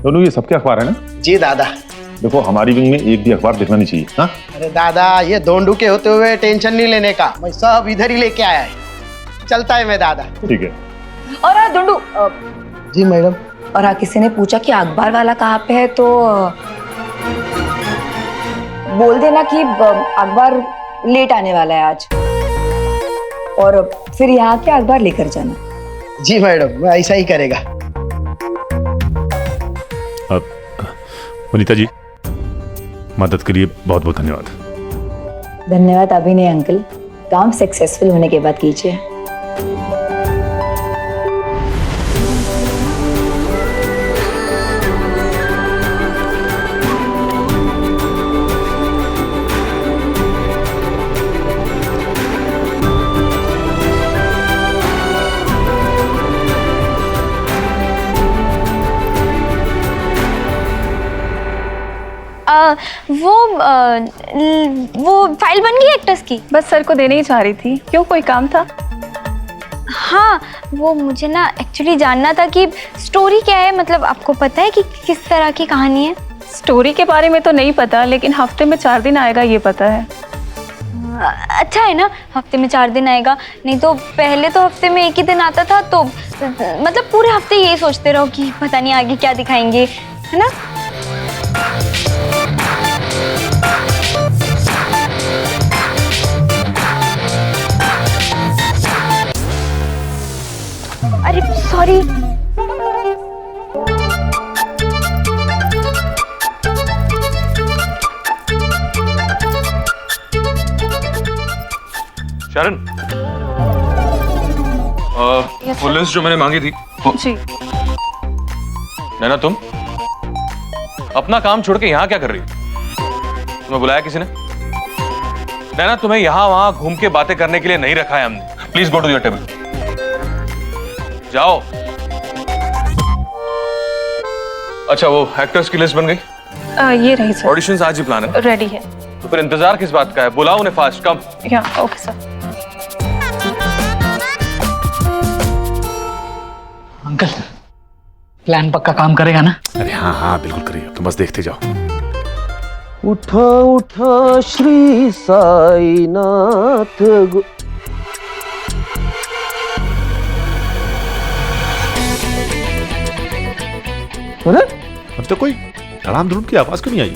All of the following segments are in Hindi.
दोनों ये सबके अखबार है ना? जी दादा। देखो हमारी विंग में एक भी अखबार दिखना नहीं चाहिए। हाँ? अरे दादा, ये दोंडू के होते हुए टेंशन नहीं लेने का, मैं सब इधर ही लेके आया है। चलता है मैं दादा। ठीक है। और हाँ दोंडू। जी मैडम। और हाँ, किसी ने पूछा कि अखबार वाला कहाँ पे है तो बोल देना कि अखबार लेट आने वाला है आज, और फिर यहाँ के अखबार लेकर जाना। जी मैडम, मैं ऐसा ही करेगा। अब वनीता जी, मदद के लिए बहुत बहुत धन्यवाद। धन्यवाद अभी नहीं अंकल, काम सक्सेसफुल होने के बाद कीजिए। वो फाइल बन गई एक्टर्स की? बस सर को देने ही चाह रही थी। क्यों, कोई काम था? हाँ, वो मुझे ना एक्चुअली जानना था कि स्टोरी क्या है, मतलब आपको पता है कि किस तरह की कहानी है? स्टोरी के बारे में तो नहीं पता, लेकिन हफ्ते में 4 दिन आएगा ये पता है। अच्छा है ना, हफ्ते में 4 दिन आएगा। नहीं तो पहले तो हफ्ते में 1 ही दिन आता था, तो मतलब पूरे हफ्ते यही सोचते रहो कि पता नहीं आगे क्या दिखाएंगे, है ना? अरे सॉरी। शरण, वो लिस्ट जो मैंने मांगी थी जी। नैना, तुम अपना काम छोड़ के यहाँ क्या कर रही हो? तुम्हें बुलाया किसी ने? नैना, तुम्हें यहाँ वहां घूम के बातें करने के लिए नहीं रखा है हमने। Please go to your table. जाओ। अच्छा, वो एक्टर्स की लिस्ट बन गई? ये रही सर। ऑडिशंस आज ही प्लान है? रेडी है। तो फिर इंतजार किस बात का है? बुलाओ उन्हें फास्ट। कम। या ओके सर। अंकल, प्लान पक्का काम करेगा ना? अरे हाँ हाँ बिल्कुल करिए, तुम बस देखते जाओ। उठा उठा श्री साईनाथ अरे अब तक कोई धड़ाम धुड़ुम की आवाज क्यों नहीं आई?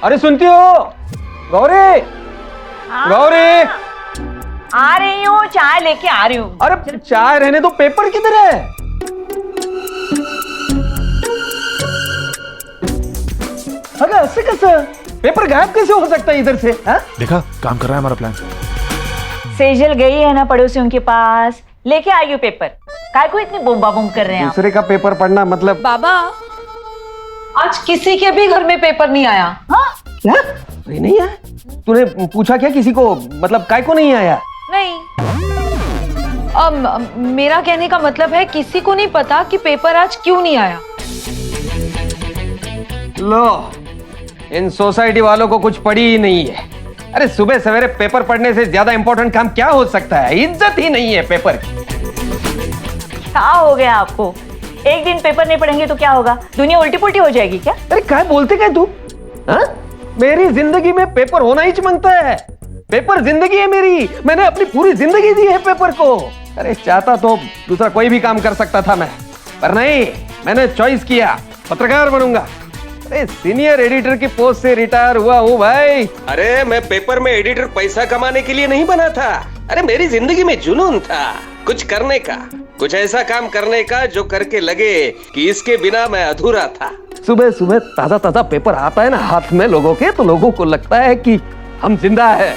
अरे सुनती हो गौरी? गौरी, आ रही हूँ, चाय लेके आ रही हूँ। अरे चाय रहने दो, पेपर किधर है? अरे ऐसे कैसे पेपर गायब कैसे हो सकता है इधर से? हा? देखा, काम कर रहा है हमारा प्लान। सेजल गई है ना पड़ोसियों के पास, लेके आई हूँ पेपर। काय को इतनी बोम्बा बोम कर रहे हैं आप? दूसरे का पेपर पढ़ना मतलब? बाबा, आज किसी के भी घर में पेपर नहीं आया। हाँ? क्या? अरे नहीं आया? तूने पूछा क्या किसी को? मतलब काय को नहीं आया? नहीं, मेरा कहने का मतलब है किसी को नहीं पता कि पेपर आज क्यों नहीं आया। लो, इन सोसाइटी वालों को कुछ पड़ी ही नहीं है। अरे सुबह सवेरे पेपर पढ़ने से ज्यादा इंपॉर्टेंट काम क्या हो सकता है? इज्जत ही नहीं है पेपर की। क्या हो गया आपको? एक दिन पेपर नहीं पढ़ेंगे तो क्या होगा? दुनिया उल्टी पुल्टी हो जाएगी क्या? अरे क्या बोलते क्या तू? हाँ? मेरी जिंदगी में पेपर होना ही मांगता है। पेपर जिंदगी है मेरी, मैंने अपनी पूरी जिंदगी दी है पेपर को। अरे चाहता तो दूसरा कोई भी काम कर सकता था मैं, पर नहीं, मैंने चॉइस किया, पत्रकार बनूंगा। अरे सीनियर एडिटर की पोस्ट से रिटायर हुआ हूँ भाई। अरे मैं पेपर में एडिटर पैसा कमाने के लिए नहीं बना था। अरे मेरी जिंदगी में जुनून था कुछ करने का, कुछ ऐसा काम करने का जो करके लगे कि इसके बिना मैं अधूरा था। सुबह सुबह ताजा ताजा पेपर आता है ना हाथ में लोगों के, तो लोगों को लगता है कि हम जिंदा है,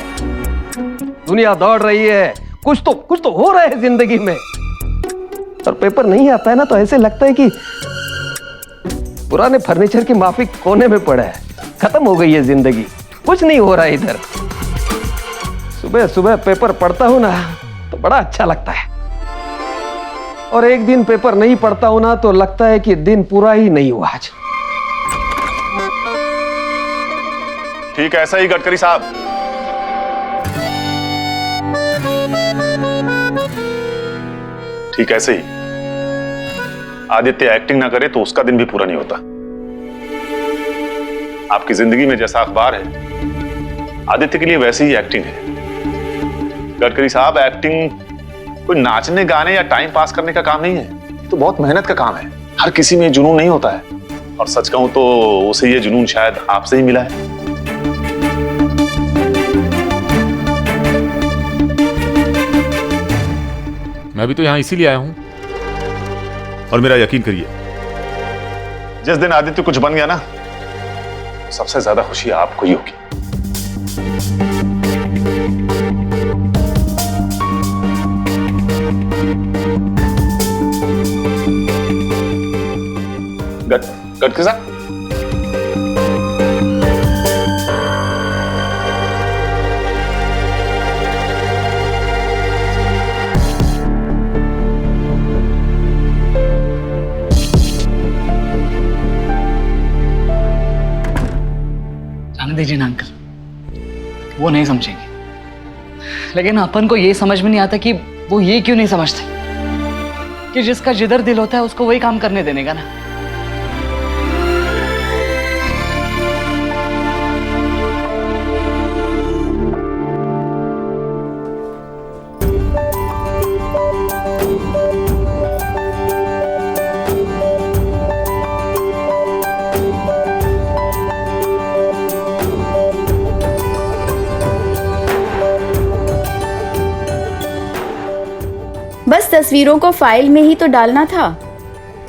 दुनिया दौड़ रही है, कुछ तो हो रहा है जिंदगी में। और पेपर नहीं आता है ना तो ऐसे लगता है कि पुराने फर्नीचर की माफी कोने में पड़ा है, खत्म हो गई है जिंदगी, कुछ नहीं हो रहा है इधर। सुबह सुबह पेपर पढ़ता हूं ना तो बड़ा अच्छा लगता है, और एक दिन पेपर नहीं पढ़ता हूं ना तो लगता है कि दिन पूरा ही नहीं हुआ आज। ठीक है, ऐसा ही गडकरी साहब। ठीक ऐसे ही आदित्य एक्टिंग ना करे तो उसका दिन भी पूरा नहीं होता। आपकी जिंदगी में जैसा अखबार है, आदित्य के लिए वैसी ही एक्टिंग है। गडकरी साहब, एक्टिंग कोई नाचने गाने या टाइम पास करने का काम नहीं है, ये तो बहुत मेहनत का काम है। हर किसी में जुनून नहीं होता है, और सच कहूं तो उसे ये जुनून शायद आपसे ही मिला है। मैं भी तो यहाँ इसीलिए आया हूँ। और मेरा यकीन करिए, जिस दिन आदित्य कुछ बन गया ना, सबसे ज्यादा खुशी आपको ही होगी। गडकरी साहब, जाने दीजिए ना अंकल, वो नहीं समझेंगे। लेकिन अपन को ये समझ में नहीं आता कि वो ये क्यों नहीं समझते कि जिसका जिधर दिल होता है उसको वही काम करने देने का ना। बस तस्वीरों को फाइल में ही तो डालना था।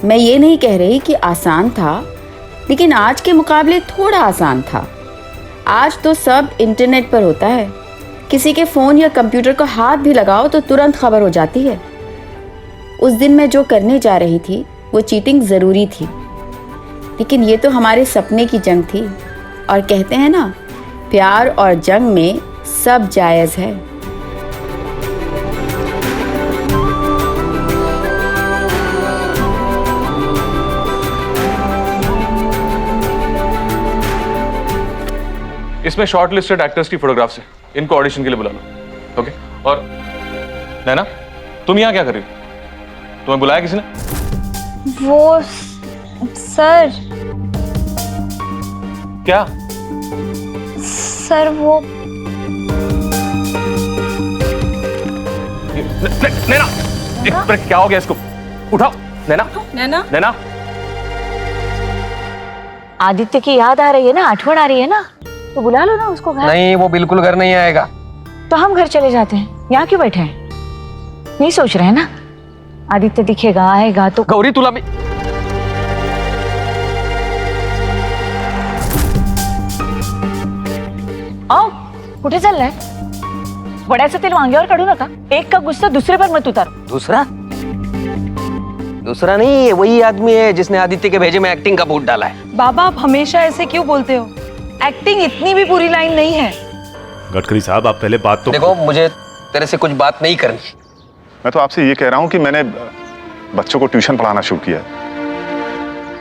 मैं ये नहीं कह रही कि आसान था, लेकिन आज के मुकाबले थोड़ा आसान था। आज तो सब इंटरनेट पर होता है, किसी के फ़ोन या कंप्यूटर को हाथ भी लगाओ तो तुरंत खबर हो जाती है। उस दिन मैं जो करने जा रही थी वो चीटिंग ज़रूरी थी, लेकिन ये तो हमारे सपने की जंग थी। और कहते हैं ना, प्यार और जंग में सब जायज़ है। इसमें शॉर्ट लिस्टेड एक्टर्स की फोटोग्राफ्स है, इनको ऑडिशन के लिए बुला लो। ओके? और नैना, तुम यहाँ क्या कर रही हो? तुम्हें बुलाया किसी ने? वो सर। क्या सर? वो नैना, एक मिनट, क्या हो गया इसको? उठाओ नैना। नैना, नैना, आदित्य की याद आ रही है ना, आठवण आ रही है ना, तो बुला लो ना उसको घर। नहीं, वो बिल्कुल घर नहीं आएगा। तो हम घर चले जाते हैं, यहाँ क्यों बैठे हैं? नहीं सोच रहे हैं ना आदित्य दिखेगा आएगा तो। गौरी, तुला भी आओ, कुठे चाललाय? वड्याचं तेल वांग्यावर काढू नका, एक का गुस्सा दूसरे पर मत उतारो। दूसरा दूसरा नहीं, वही आदमी है जिसने आदित्य के भेजे में एक्टिंग का भूत डाला है। बाबा, आप हमेशा ऐसे क्यों बोलते हो? एक्टिंग इतनी भी बुरी लाइन नहीं है। गडकरी साहब, आप पहले बात तो देखो, मुझे तेरे से कुछ बात नहीं करनी। मैं तो आपसे ये कह रहा हूं कि मैंने बच्चों को ट्यूशन पढ़ाना शुरू किया है।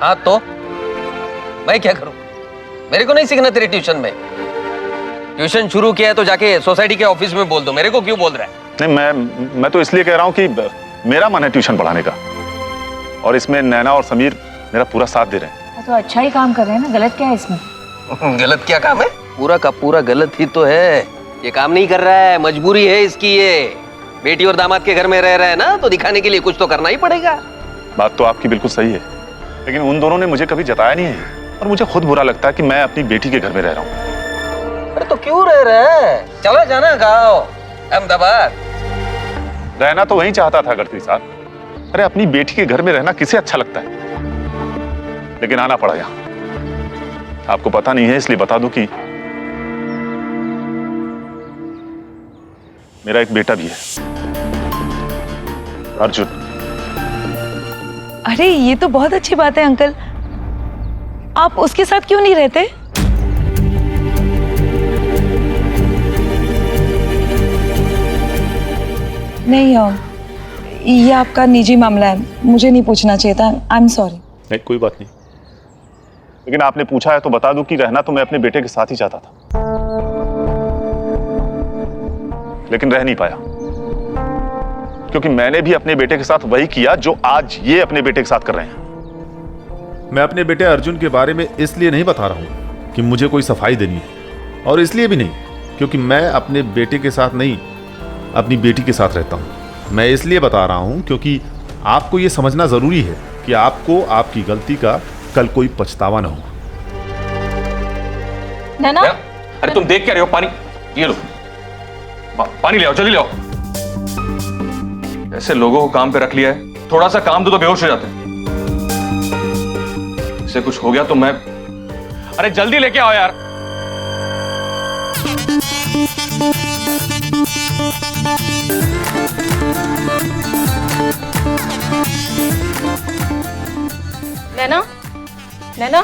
हाँ तो मैं क्या करूं? मेरे को नहीं सीखना तेरे ट्यूशन में। ट्यूशन शुरू किया है तो जाके सोसाइटी के ऑफिस में बोल दो, मेरे को क्यों बोल रहा है? नहीं, मैं तो इसलिए कह रहा हूं कि मेरा मन है ट्यूशन पढ़ाने का, और इसमें नैना और समीर मेरा पूरा साथ दे रहे हैं। तो अच्छा ही काम कर रहे हैं ना, गलत क्या है इसमें? गलत क्या काम है? पूरा का पूरा गलत ही तो है। ये काम नहीं कर रहा है, मजबूरी है इसकी। ये बेटी और दामाद के घर में रह रहा है ना, तो दिखाने के लिए कुछ तो करना ही पड़ेगा। बात तो आपकी बिल्कुल सही है, लेकिन उन दोनों ने मुझे कभी जताया नहीं है, और मुझे खुद बुरा लगता है कि मैं अपनी बेटी के घर में रह रहा हूँ। अरे तो क्यों रह रहा है? चला जाना गाँव, अहमदाबाद। रहना तो वहीं चाहता था गडकरी साहब। अरे अपनी बेटी के घर में रहना किसे अच्छा लगता है, लेकिन आना पड़ा यहाँ। आपको पता नहीं है इसलिए बता दूं कि मेरा एक बेटा भी है, अर्जुन। अरे ये तो बहुत अच्छी बात है अंकल, आप उसके साथ क्यों नहीं रहते? नहीं, ये आपका निजी मामला है, मुझे नहीं पूछना चाहिए था। I am sorry. नहीं, कोई बात नहीं। लेकिन आपने पूछा है तो बता दूं कि रहना तो मैं अपने बेटे के साथ ही चाहता था, लेकिन रह नहीं पाया। क्योंकि मैंने भी अपने बेटे के साथ वही किया जो आज ये अपने बेटे के साथ कर रहे हैं। मैं अपने बेटे अर्जुन के बारे में इसलिए नहीं बता रहा हूं कि मुझे कोई सफाई देनी है, और इसलिए भी नहीं क्योंकि मैं अपने बेटे के साथ नहीं, अपनी बेटी के साथ रहता हूं। मैं इसलिए बता रहा हूं क्योंकि आपको यह समझना जरूरी है कि आपको आपकी गलती का कल कोई पछतावा न हो। नैना, अरे तुम देख क्या रहे हो? पानी ये लो, पानी ले आओ, जल्दी ले आओ। ऐसे लोगों को काम पे रख लिया है, थोड़ा सा काम दो तो बेहोश हो जाते हैं। इससे कुछ हो गया तो मैं, अरे जल्दी लेके आओ यार। नैना, नैना,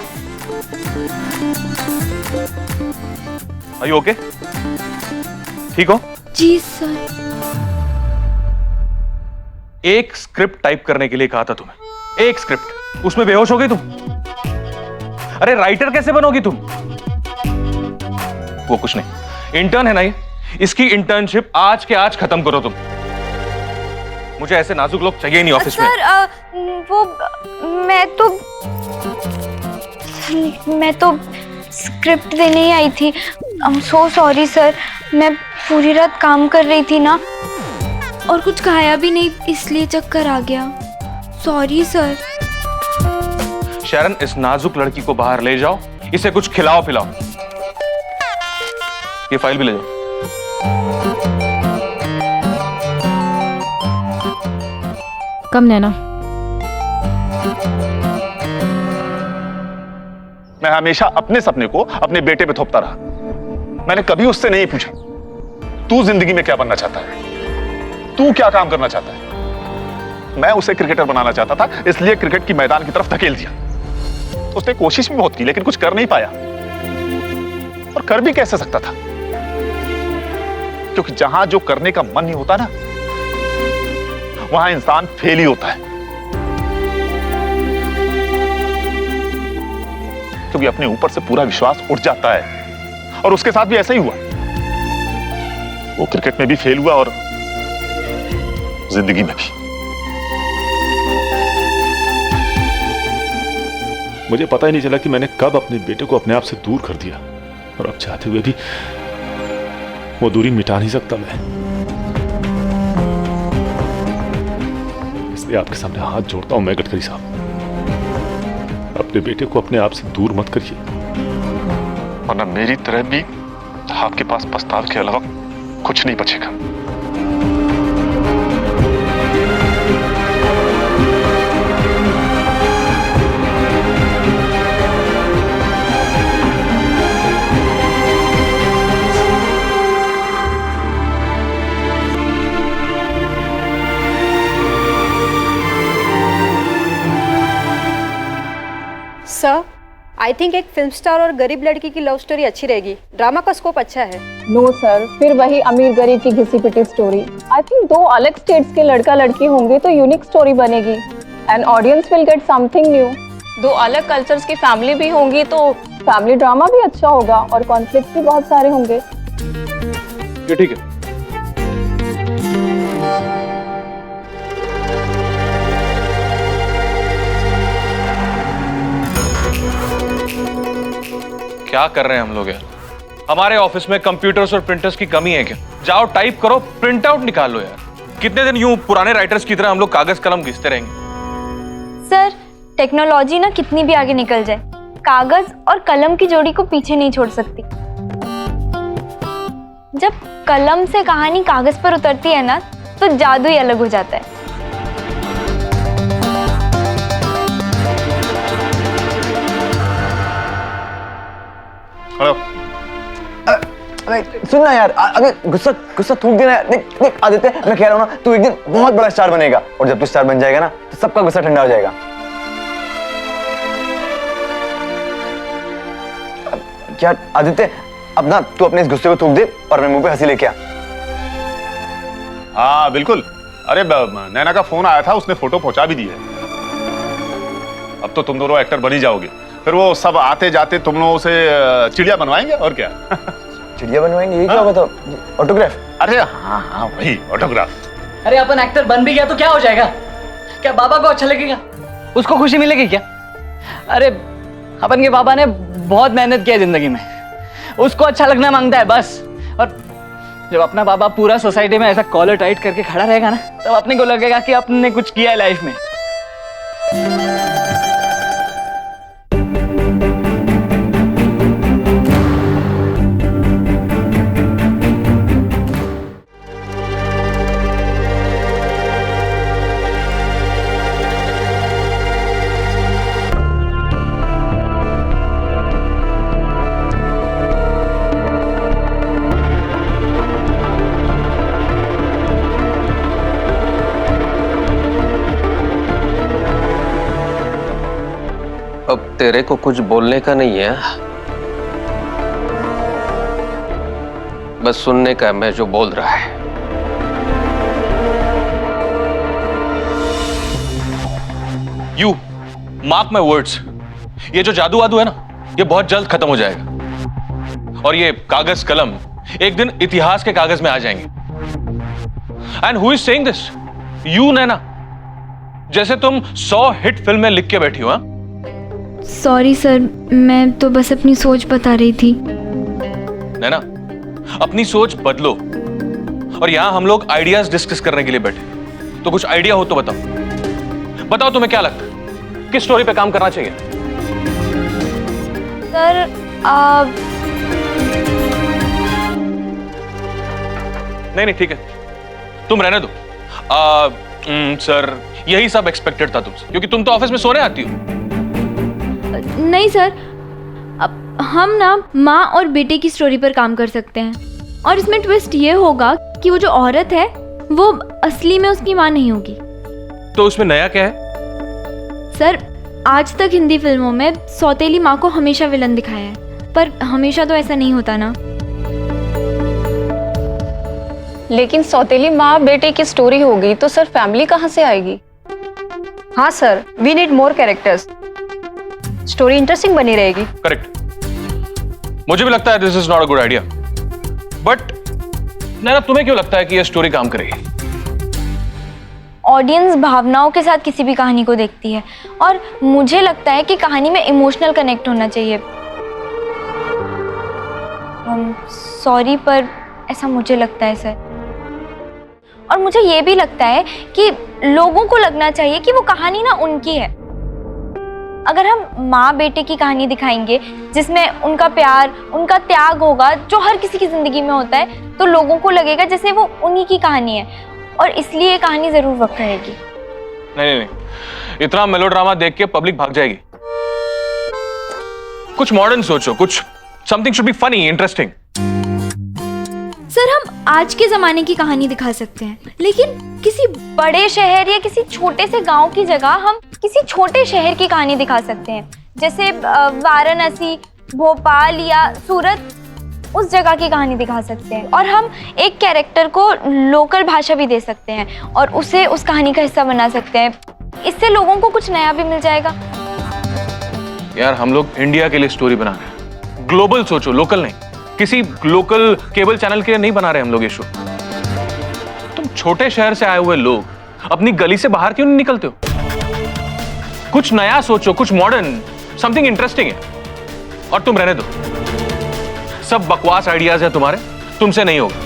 आर यू ओके? ठीक हो? जी सर। एक स्क्रिप्ट टाइप करने के लिए कहा था तुम्हें, एक स्क्रिप्ट, उसमें बेहोश हो गई तुम। अरे राइटर कैसे बनोगी तुम? वो कुछ नहीं, इंटर्न है ना ये, इसकी इंटर्नशिप आज के आज खत्म करो तुम। मुझे ऐसे नाजुक लोग चाहिए नहीं ऑफिस में। सर वो मैं तो स्क्रिप्ट देने ही आई थी। I am so sorry sir, मैं पूरी रात काम कर रही थी ना, और कुछ खाया भी नहीं, इसलिए चक्कर आ गया। Sorry sir. शरण, इस नाजुक लड़की को बाहर ले जाओ, इसे कुछ खिलाओ पिलाओ। ये फाइल भी ले जाओ। कम नैना। मैं हमेशा अपने सपने को अपने बेटे पे थोपता रहा। मैंने कभी उससे नहीं पूछा तू जिंदगी में क्या बनना चाहता है, तू क्या काम करना चाहता है। मैं उसे क्रिकेटर बनाना चाहता था, इसलिए क्रिकेट की मैदान की तरफ धकेल दिया। उसने कोशिश भी बहुत की लेकिन कुछ कर नहीं पाया, और कर भी कैसे सकता था, क्योंकि जहां जो करने का मन नहीं होता ना, वहां इंसान फेल ही होता है। क्योंकि अपने ऊपर से पूरा विश्वास उठ जाता है, और उसके साथ भी ऐसा ही हुआ। वो क्रिकेट में भी फेल हुआ और जिंदगी में भी। मुझे पता ही नहीं चला कि मैंने कब अपने बेटे को अपने आप से दूर कर दिया, और अब चाहते हुए भी वो दूरी मिटा नहीं सकता मैं। इसलिए आपके सामने हाथ जोड़ता हूं मैं, गडकरी साहब, अपने बेटे को अपने आप से दूर मत करिए, वरना मेरी तरह भी आपके पास पछतावे के अलावा कुछ नहीं बचेगा। सर, आई थिंक एक फिल्म स्टार और गरीब लड़की की लव स्टोरी अच्छी रहेगी। ड्रामा का स्कोप अच्छा है। नो सर, फिर वही अमीर गरीब की घिसी पिटी स्टोरी। आई थिंक दो अलग स्टेट्स के लड़का लड़की होंगे तो यूनिक स्टोरी बनेगी, and audience will get something new. दो अलग कल्चर्स की फैमिली भी होंगी तो फैमिली ड्रामा भी अच्छा होगा, और कॉन्फ्लिक्ट भी बहुत सारे होंगे। ये ठीक है। क्या कर रहे हैं हम लोग यार? हमारे ऑफिस में कंप्यूटर्स और प्रिंटर्स की कमी है क्या? जाओ टाइप करो, प्रिंट आउट निकाल लो यार। कितने दिन यूं पुराने राइटर्स की तरह हम लोग कागज कलम घिसते रहेंगे? सर, टेक्नोलॉजी ना कितनी भी आगे निकल जाए, कागज और कलम की जोड़ी को पीछे नहीं छोड़ सकती। जब कलम से कहानी कागज पर उतरती है ना, तो जादू ही अलग हो जाता है। हेलो, सुनना यार, अगर गुस्सा गुस्सा थूक देना। देख देख आदित्य, मैं कह रहा हूँ ना, तू एक दिन बहुत बड़ा स्टार बनेगा, और जब तू स्टार बन जाएगा ना, तो सबका गुस्सा ठंडा हो जाएगा। क्या आदित्य, अब ना तू अपने इस गुस्से को थूक दे और मेरे मुंह पे हंसी लेके आ। हाँ बिल्कुल। अरे नैना का फोन आया था, उसने फोटो पहुंचा भी दी है। अब तो तुम दोनों एक्टर बन ही जाओगे। फिर वो सब आते जाते तुम लोगों से चिड़िया बनवाएंगे, और क्या। चिड़िया बनवाएंगे? ये क्या होगा? तो ऑटोग्राफ? अरे हाँ हाँ, वही ऑटोग्राफ। अरे अपन एक्टर बन भी गया तो क्या हो जाएगा? क्या बाबा को अच्छा लगेगा? उसको खुशी मिलेगी क्या? अरे अपन के पापा ने बहुत मेहनत की है जिंदगी में, उसको अच्छा लगना मांगता है बस। और जब अपना पापा पूरा सोसाइटी में ऐसा कॉलर टाइट करके खड़ा रहेगा ना, तब अपने को लगेगा कि अपने कुछ किया है लाइफ में। अब तेरे को कुछ बोलने का नहीं है, बस सुनने का मैं जो बोल रहा है। यू मार्क माई वर्ड्स, ये जो जादू वादू है ना, ये बहुत जल्द खत्म हो जाएगा और ये कागज कलम एक दिन इतिहास के कागज में आ जाएंगे। And who is saying this? You Naina, जैसे तुम 100 हिट फिल्में लिख के बैठी हो। हाँ, सॉरी सर, मैं तो बस अपनी सोच बता रही थी। नैना, अपनी सोच बदलो। और यहां हम लोग आइडियाज डिस्कस करने के लिए बैठे, तो कुछ आइडिया हो तो बताओ। बताओ तुम्हें क्या लगता है, किस स्टोरी पे काम करना चाहिए? सर नहीं ठीक है, तुम रहने दो। सर, यही सब एक्सपेक्टेड था तुमसे, क्योंकि तुम तो ऑफिस में सोने आती हो। नहीं सर, अब हम ना माँ और बेटे की स्टोरी पर काम कर सकते हैं, और इसमें ट्विस्ट ये होगा कि वो जो औरत है वो असली में उसकी माँ नहीं होगी। तो उसमें नया क्या है? सर, आज तक हिंदी फिल्मों में सौतेली माँ को हमेशा विलन दिखाया है, पर हमेशा तो ऐसा नहीं होता ना। लेकिन सौतेली माँ बेटे की स्टोरी होगी तो सर फैमिली कहाँ से आएगी? हाँ sir, we need more characters, story interesting बनी रहेगी। करेक्ट, मुझे भी लगता है this is not a good idea. But Naina, तुम्हें क्यों लगता है कि यह स्टोरी काम करेगी? ऑडियंस भावनाओं के साथ किसी भी कहानी को देखती है, और मुझे लगता है कि कहानी में इमोशनल कनेक्ट होना चाहिए। सॉरी, पर ऐसा मुझे लगता है सर। और मुझे ये भी लगता है कि लोगों को लगना चाहिए कि वो कहानी ना उनकी है। अगर हम माँ बेटे की कहानी दिखाएंगे जिसमें उनका प्यार, उनका त्याग होगा, जो हर किसी की जिंदगी में होता है, तो लोगों को लगेगा जैसे वो उन्हीं की कहानी है, और इसलिए ये कहानी जरूर वक्त रहेगी। नहीं, इतना मेलोड्रामा देख के पब्लिक भाग जाएगी। कुछ मॉडर्न सोचो, कुछ something should be funny, interesting. Sir, हम आज के जमाने की कहानी दिखा सकते हैं, लेकिन किसी बड़े शहर या किसी छोटे से गांव की जगह हम किसी छोटे शहर की कहानी दिखा सकते हैं, जैसे वाराणसी, भोपाल या सूरत, उस जगह की कहानी दिखा सकते हैं। और हम एक कैरेक्टर को लोकल भाषा भी दे सकते हैं और उसे उस कहानी का हिस्सा बना सकते हैं। इससे लोगों को कुछ नया भी मिल जाएगा। यार, हम लोग इंडिया के लिए स्टोरी बना रहे हैं, ग्लोबल सोचो, लोकल नहीं। किसी लोकल केबल चैनल के लिए नहीं बना रहे हम लोग ये शो। तुम छोटे शहर से आए हुए लोग अपनी गली से बाहर क्यों नहीं निकलते हो? कुछ नया सोचो, कुछ मॉडर्न, समथिंग इंटरेस्टिंग है। और तुम रहने दो, सब बकवास आइडियाज है तुम्हारे, तुमसे नहीं होगा।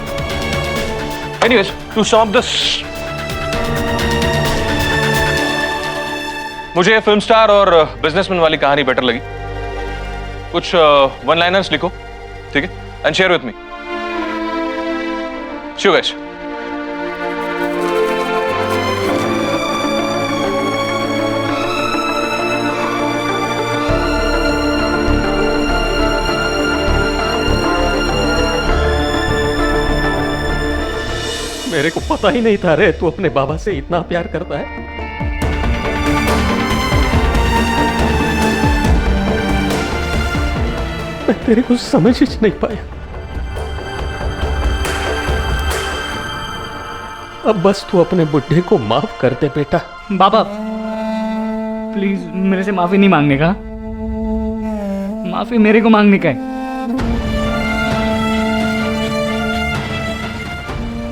Anyways, to sum of this, मुझे फिल्म स्टार और बिजनेसमैन वाली कहानी बेटर लगी। कुछ वन लाइनर्स लिखो, ठीक है, and share with me. Sure guys. मेरे को पता ही नहीं था रे, तू अपने बाबा से इतना प्यार करता है। मैं तेरे को समझ ही नहीं पाया। अब बस तू अपने बुढ़े को माफ कर दे बेटा। बाबा प्लीज मेरे से माफी नहीं मांगने का, माफी मेरे को मांगने का है।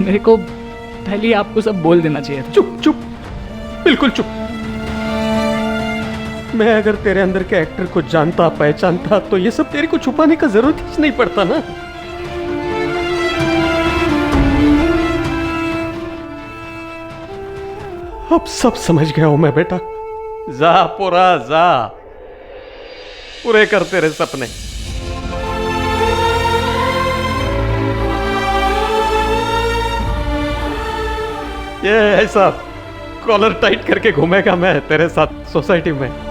मेरे को पहले ही आपको सब बोल देना चाहिए था। चुप चुप, बिल्कुल चुप। मैं अगर तेरे अंदर के एक्टर को जानता पहचानता तो ये सब तेरे को छुपाने का जरूरत ही नहीं पड़ता ना। अब सब समझ गया हूं मैं बेटा। जा पूरा जा, पूरे कर तेरे सपने। ये ऐसा कॉलर टाइट करके घूमेगा मैं तेरे साथ सोसाइटी में।